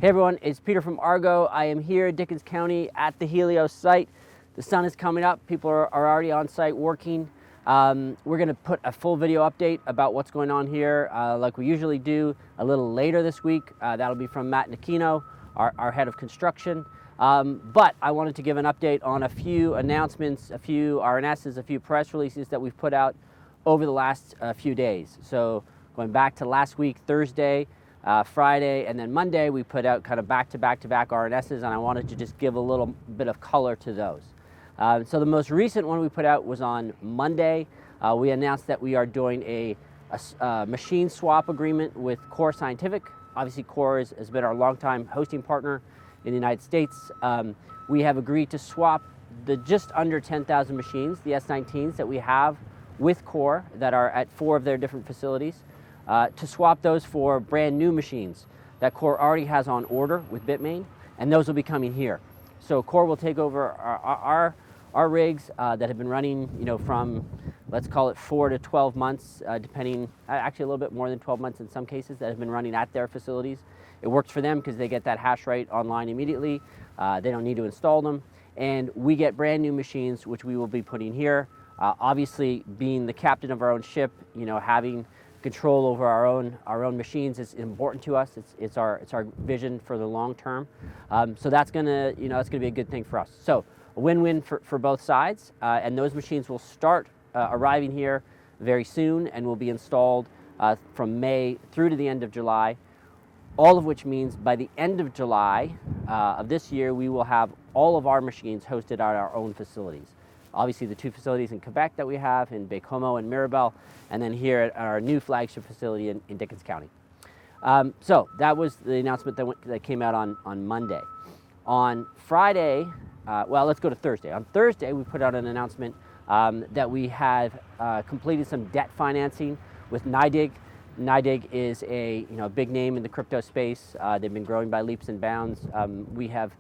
Hey everyone, it's Peter from Argo. I am here in Dickens County at the Helios site. The sun is coming up. People are already on site working. We're going to put a full video update about what's going on here like we usually do a little later this week. That'll be from Matt Nakino, our head of construction. But I wanted to give an update on a few announcements, a few RNSs, a few press releases that we've put out over the last few days. So going back to last week, Thursday, Friday, and then Monday, we put out kind of back-to-back RNSs, and I wanted to just give a little bit of color to those. So the most recent one we put out was on Monday. We announced that we are doing a machine swap agreement with Core Scientific. Obviously, Core has been our longtime hosting partner in the United States. We have agreed to swap the just under 10,000 machines, the S19s that we have with Core that are at 4 of their different facilities, to swap those for brand new machines that Core already has on order with Bitmain, and those will be coming here. So Core will take over our rigs that have been running, from, let's call it 4 to 12 months, depending, actually a little bit more than 12 months in some cases, that have been running at their facilities. It works for them because they get that hash rate online immediately. They don't need to install them. And we get brand new machines, which we will be putting here. Obviously, being the captain of our own ship, having control over our own machines is important to us. It's our vision for the long term. So that's gonna be a good thing for us. So a win-win for both sides. And those machines will start arriving here very soon and will be installed from May through to the end of July. All of which means by the end of July of this year, we will have all of our machines hosted at our own facilities. Obviously, the 2 facilities in Quebec that we have, in Baie-Comeau and Mirabel, and then here at our new flagship facility in Dickens County. So that was the announcement that came out on Monday. On Friday, well, let's go to Thursday. On Thursday, we put out an announcement that we have completed some debt financing with NYDIG. NYDIG is a big name in the crypto space. They've been growing by leaps and bounds. We have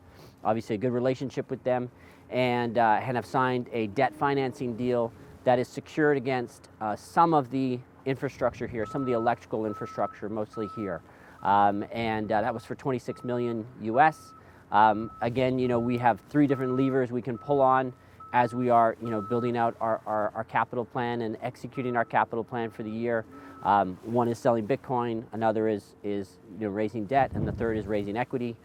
obviously a good relationship with them, and have signed a debt financing deal that is secured against some of the infrastructure here, some of the electrical infrastructure, mostly here. That was for $26 million US. Again, we have 3 different levers we can pull on as we are, building out our capital plan and executing our capital plan for the year. One is selling Bitcoin, another is raising debt, and the third is raising equity.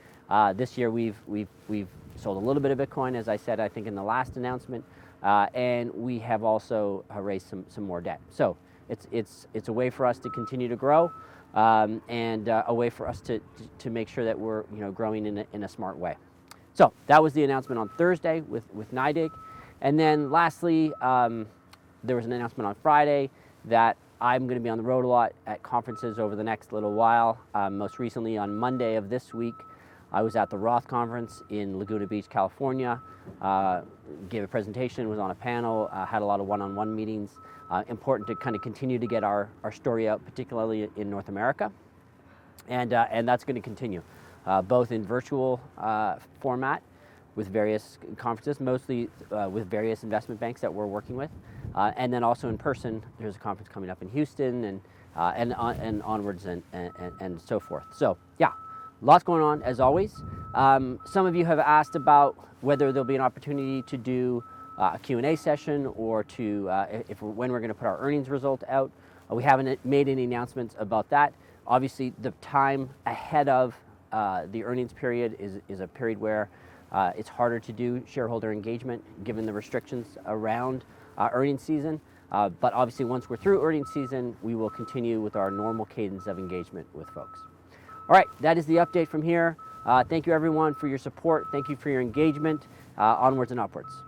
This year we've sold a little bit of Bitcoin, as I said, I think in the last announcement, and we have also raised some more debt. So it's a way for us to continue to grow, and a way for us to make sure that we're growing in a smart way. So that was the announcement on Thursday with NYDIG. And then lastly, there was an announcement on Friday that I'm going to be on the road a lot at conferences over the next little while. Most recently on Monday of this week, I was at the Roth conference in Laguna Beach, California, gave a presentation, was on a panel, had a lot of one-on-one meetings. Important to kind of continue to get our story out, particularly in North America. And that's going to continue, both in virtual format with various conferences, mostly with various investment banks that we're working with, and then also in person. There's a conference coming up in Houston, and onwards and so forth. So yeah, lots going on as always. Some of you have asked about whether there'll be an opportunity to do a Q&A session, or when we're going to put our earnings result out. We haven't made any announcements about that. Obviously, the time ahead of the earnings period is a period where it's harder to do shareholder engagement given the restrictions around earnings season. But obviously, once we're through earnings season, we will continue with our normal cadence of engagement with folks. All right, that is the update from here. Thank you everyone for your support. Thank you for your engagement. Onwards and upwards.